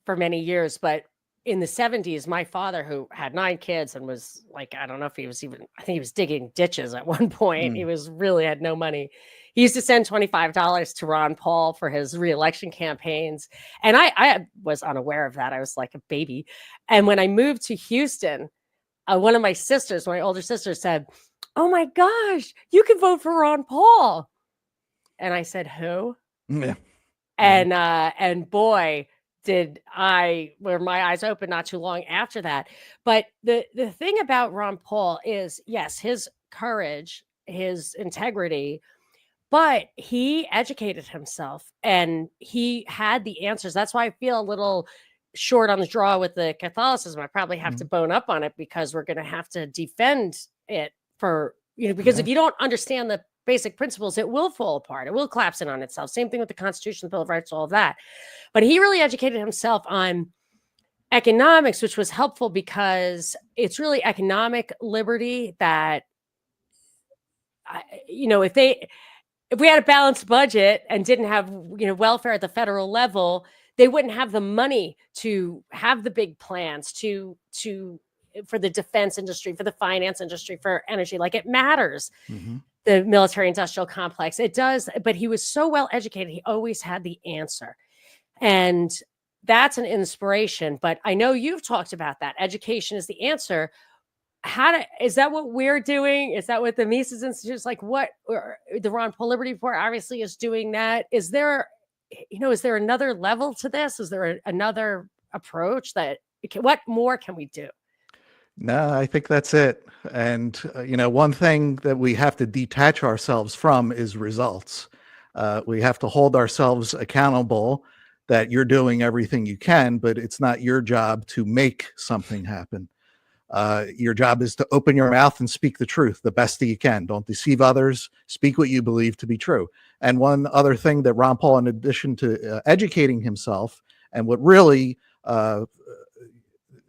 for many years, but in the 70s, my father, who had 9 kids and was like, I don't know if he was even, I think he was digging ditches at one point. He was really had no money. He used to send $25 to Ron Paul for his reelection campaigns. And I was unaware of that. I was like a baby. And when I moved to Houston, one of my sisters, my older sister, said, "Oh my gosh, you can vote for Ron Paul." And I said, "Who?" Yeah. And boy, were my eyes open not too long after that. But the thing about Ron Paul is, yes, his courage, his integrity, but he educated himself and he had the answers. That's why I feel a little short on the draw with the Catholicism. I probably have to bone up on it, because we're going to have to defend it for, you know, because if you don't understand the basic principles, it will fall apart. It will collapse in on itself. Same thing with the Constitution, the Bill of Rights, all of that. But he really educated himself on economics, which was helpful, because it's really economic liberty that, you know, if we had a balanced budget and didn't have, you know, welfare at the federal level, they wouldn't have the money to have the big plans for the defense industry, for the finance industry, for energy. Like, it matters. The military industrial complex, it does. But he was so well educated. He always had the answer. And that's an inspiration. But I know you've talked about that. Education is the answer. Is that what we're doing? Is that what the Mises Institute is like? What, or the Ron Paul Liberty Report obviously is doing that. Is there another level to this? Is there another approach what more can we do? No, I think that's it. And, you know, one thing that we have to detach ourselves from is results. We have to hold ourselves accountable that you're doing everything you can, but it's not your job to make something happen. Your job is to open your mouth and speak the truth the best that you can. Don't deceive others. Speak what you believe to be true. And one other thing that Ron Paul, in addition to educating himself, and what really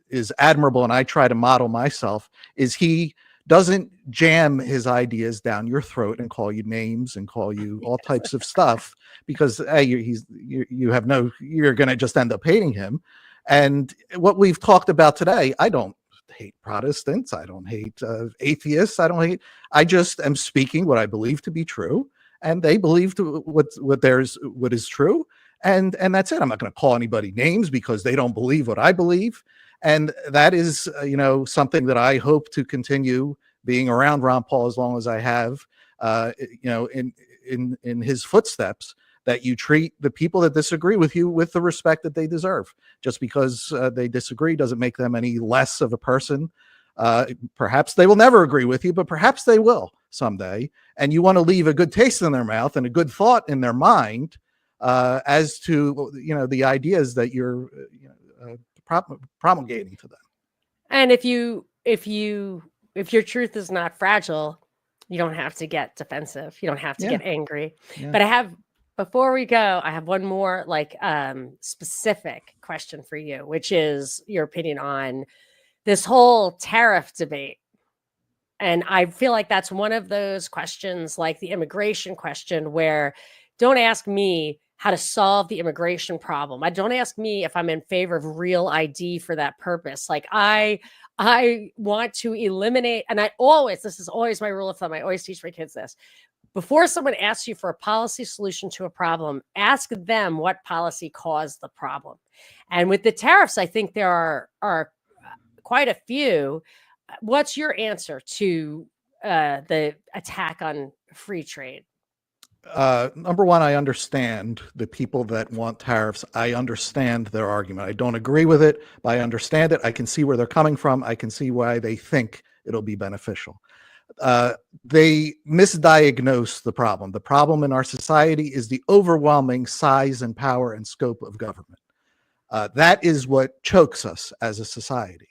is admirable, and I try to model myself, is he doesn't jam his ideas down your throat and call you names and call you all types of stuff, because you're going to just end up hating him. And what we've talked about today, I don't hate Protestants. I don't hate atheists. I just am speaking what I believe to be true, and they believe what is true, and that's it. I'm not going to call anybody names because they don't believe what I believe, and that is something that I hope to continue being around Ron Paul as long as I have, in his footsteps, that you treat the people that disagree with you with the respect that they deserve. Just because they disagree doesn't make them any less of a person. Perhaps they will never agree with you, but perhaps they will someday. And you want to leave a good taste in their mouth and a good thought in their mind as to the ideas that you're promulgating to them. And if your truth is not fragile, you don't have to get defensive. You don't have to get angry. Yeah. But before we go, I have one more specific question for you, which is your opinion on this whole tariff debate. And I feel like that's one of those questions, like the immigration question, where don't ask me how to solve the immigration problem. Don't ask me if I'm in favor of real ID for that purpose. Like I want to eliminate, and this is always my rule of thumb. I always teach my kids this. Before someone asks you for a policy solution to a problem, ask them what policy caused the problem. And with the tariffs, I think there are quite a few. What's your answer to the attack on free trade? Number one, I understand the people that want tariffs. I understand their argument. I don't agree with it, but I understand it. I can see where they're coming from. I can see why they think it'll be beneficial. They misdiagnose the problem. The problem in our society is the overwhelming size and power and scope of government. That is what chokes us as a society.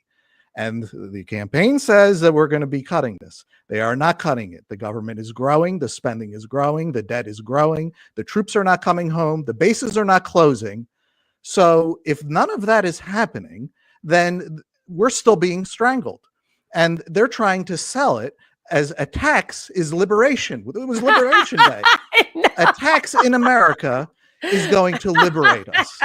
And the campaign says that we're going to be cutting this. They are not cutting it. The government is growing. The spending is growing. The debt is growing. The troops are not coming home. The bases are not closing. So if none of that is happening, then we're still being strangled. And they're trying to sell it as a tax is liberation. It was Liberation Day. A tax in America is going to liberate us.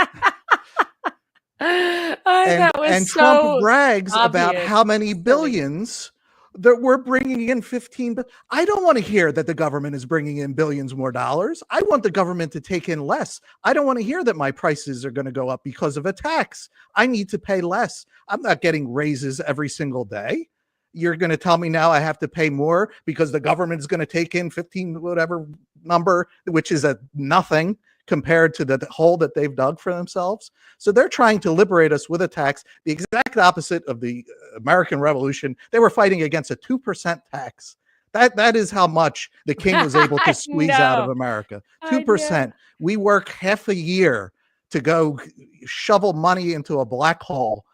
And so Trump brags about how many billions that we're bringing in 15. But I don't want to hear that the government is bringing in billions more dollars. I want the government to take in less. I don't want to hear that my prices are going to go up because of a tax. I need to pay less. I'm not getting raises every single day. You're going to tell me now I have to pay more because the government is going to take in 15 whatever number, which is a nothing compared to the hole that they've dug for themselves. So they're trying to liberate us with a tax, the exact opposite of the American Revolution. They were fighting against a 2% tax. That is how much the king was able to squeeze out of America. 2%. We work half a year to go shovel money into a black hole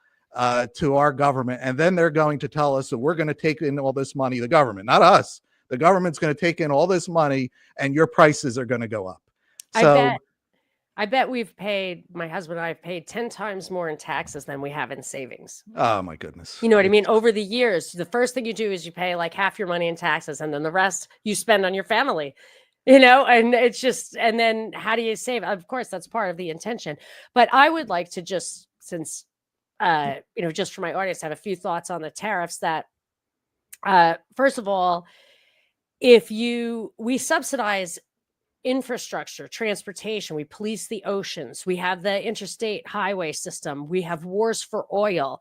to our government. And then they're going to tell us that we're going to take in all this money, the government, not us. The government's going to take in all this money and your prices are going to go up. So I bet my husband and I have paid 10 times more in taxes than we have in savings. Oh my goodness. You know what I mean? Over the years, the first thing you do is you pay like half your money in taxes and then the rest you spend on your family, and it's just, and then how do you save? Of course, that's part of the intention. But I would like to just, since, just for my audience, have a few thoughts on the tariffs that, first of all, we subsidize infrastructure, transportation, we police the oceans, we have the interstate highway system, we have wars for oil.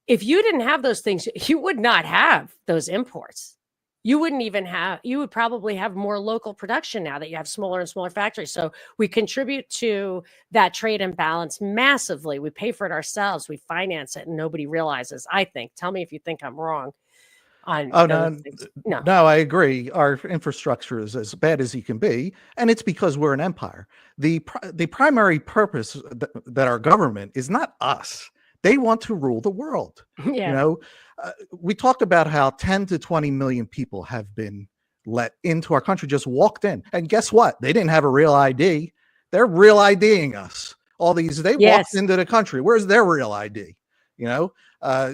If you didn't have those things, you would not have those imports. You would probably have more local production now that you have smaller and smaller factories. So we contribute to that trade imbalance massively. We pay for it ourselves. We finance it and nobody realizes, I think. Tell me if you think I'm wrong. No, I agree. Our infrastructure is as bad as you can be, and it's because we're an empire. The primary purpose that our government is not us. They want to rule the world. Yeah. We talked about how 10 to 20 million people have been let into our country, just walked in, and guess what? They didn't have a real ID. They're real IDing us. They walked into the country. Where's their real ID?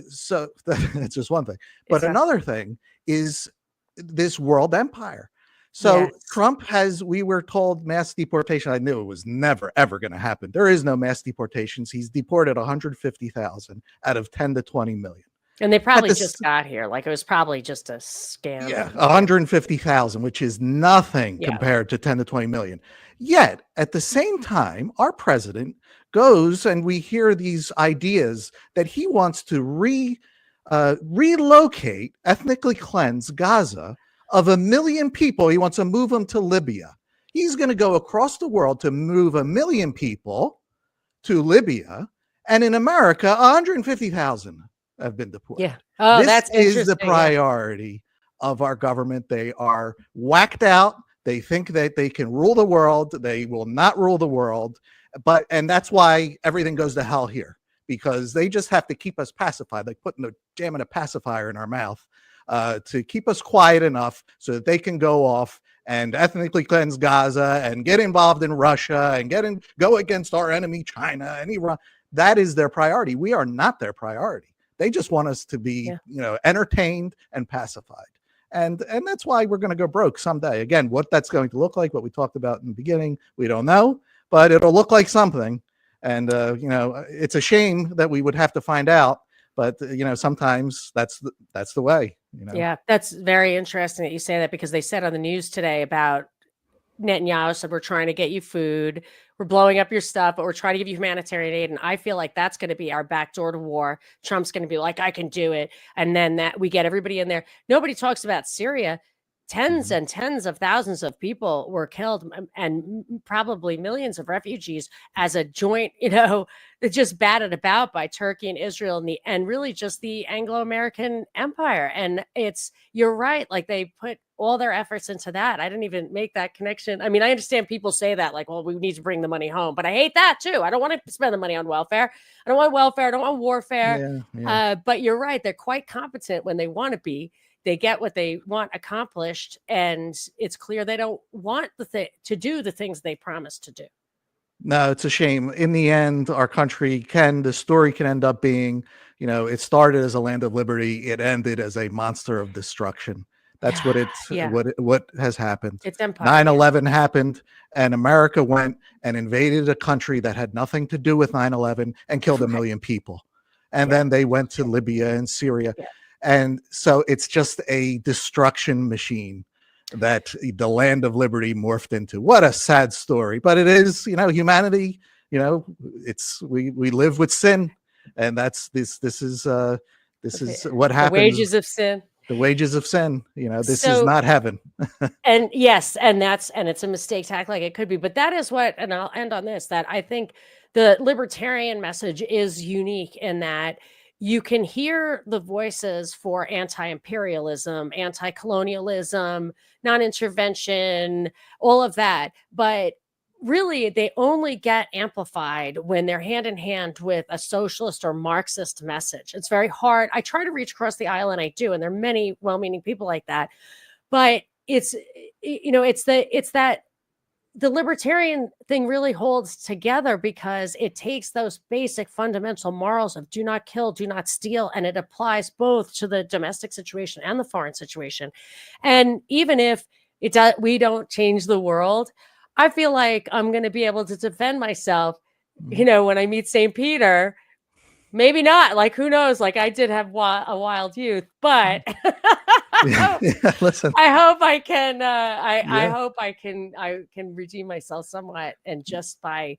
So that's just one thing. But another thing is this world empire. So Trump we were told mass deportation. I knew it was never, ever going to happen. There is no mass deportations. He's deported 150,000 out of 10 to 20 million. And they At probably this, just got here. Like it was probably just a scam. yeah, 150,000, which is nothing Yeah. compared to 10 to 20 million. Yet at the same time, our president goes and we hear these ideas that he wants to relocate, ethnically cleanse Gaza of 1 million people. He wants to move them to Libya. He's going to go across the world to move 1 million people to Libya. And in America, 150,000 have been deported. Yeah. Oh, This that's is the interesting. priority of our government. They are whacked out. They think that they can rule the world. They will not rule the world. And that's why everything goes to hell here, because they just have to keep us pacified, like jamming a pacifier in our mouth to keep us quiet enough so that they can go off and ethnically cleanse Gaza and get involved in Russia and go against our enemy, China and Iran. That is their priority. We are not their priority. They just want us to be, entertained and pacified. And that's why we're going to go broke someday. Again, what that's going to look like, what we talked about in the beginning, we don't know, but it'll look like something. And, it's a shame that we would have to find out, but, sometimes that's the way, Yeah, that's very interesting that you say that, because they said on the news today about Netanyahu said, we're trying to get you food, we're blowing up your stuff, but we're trying to give you humanitarian aid. And I feel like that's going to be our backdoor to war. Trump's going to be like, I can do it. And then that we get everybody in there. Nobody talks about Syria. Tens and tens of thousands of people were killed, and probably millions of refugees as a joint, just batted about by Turkey and Israel and really just the Anglo-American empire. And you're right. Like they put all their efforts into that. I didn't even make that connection. I mean, I understand people say that like, well, we need to bring the money home, but I hate that too. I don't want to spend the money on welfare. I don't want welfare. I don't want warfare. But you're right. They're quite competent when they want to be. They get what they want accomplished, and it's clear they don't want to do the things they promised to do. No, it's a shame. In the end, our country the story can end up being, it started as a land of liberty. It ended as a monster of destruction. That's what has happened. It's empire. 9/11 happened, and America went and invaded a country that had nothing to do with 9/11 and killed 1 million people. And then they went to Libya and Syria. Yeah. And so it's just a destruction machine that the land of liberty morphed into. What a sad story. But it is, humanity, we live with sin. And this is what happens. The wages of sin. The wages of sin. This is not heaven. And yes, and it's a mistake to act like it could be. But that is and I'll end on this, that I think the libertarian message is unique in that you can hear the voices for anti-imperialism, anti-colonialism, non-intervention, all of that. But really, they only get amplified when they're hand in hand with a socialist or Marxist message. It's very hard. I try to reach across the aisle, and I do. And there are many well-meaning people like that. But it's that the libertarian thing really holds together because it takes those basic fundamental morals of do not kill, do not steal, and it applies both to the domestic situation and the foreign situation. And even if we don't change the world, I feel like I'm going to be able to defend myself, when I meet St. Peter. Maybe not. Like, who knows? Like, I did have a wild youth, but listen. I hope I can. I hope I can redeem myself somewhat, and just by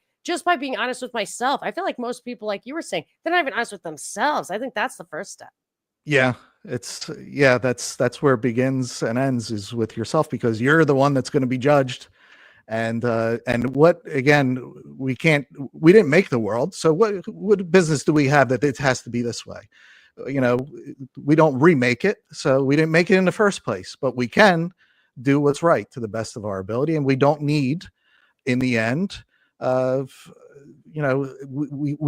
being honest with myself. I feel like most people, like you were saying, they're not even honest with themselves. I think that's the first step. Yeah, that's where it begins and ends, is with yourself, because you're the one that's going to be judged. And what, again, we didn't make the world. So what business do we have that it has to be this way? We don't remake it. So we didn't make it in the first place, but we can do what's right to the best of our ability. And we don't need, in the end, we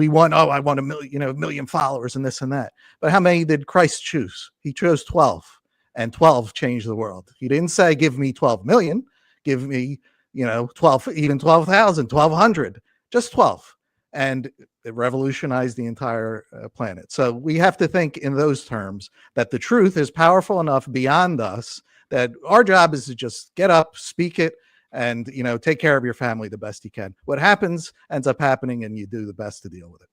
want, I want a million followers and this and that. But how many did Christ choose? He chose 12, and 12 changed the world. He didn't say, give me 12 million, give me 12, even 12,000, 1,200, just 12. And it revolutionized the entire planet. So we have to think in those terms, that the truth is powerful enough beyond us, that our job is to just get up, speak it, and, take care of your family the best you can. What happens ends up happening, and you do the best to deal with it.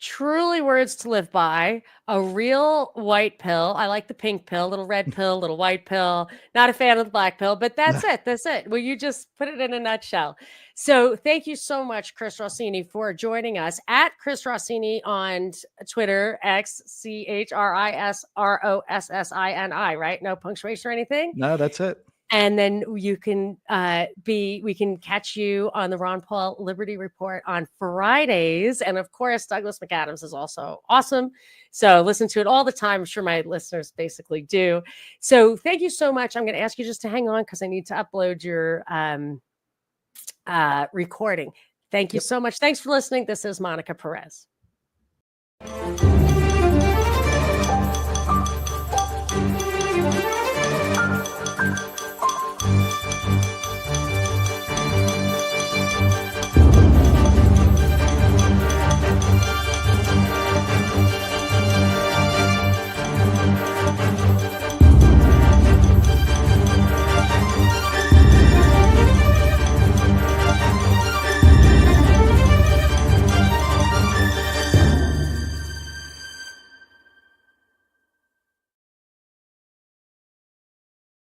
Truly words to live by. A real white pill. I like the pink pill, little red pill, little white pill. Not a fan of the black pill, but that's it. That's it. Well, you just put it in a nutshell. So thank you so much, Chris Rossini, for joining us at Chris Rossini on Twitter, X CHRISROSSINI, right? No punctuation or anything. No, that's it. And then you can we can catch you on the Ron Paul Liberty Report on Fridays. And of course, Douglas McAdams is also awesome. So listen to it all the time. I'm sure my listeners basically do. So thank you so much. I'm going to ask you just to hang on because I need to upload your recording. Thank you so much. Thanks for listening. This is Monica Perez.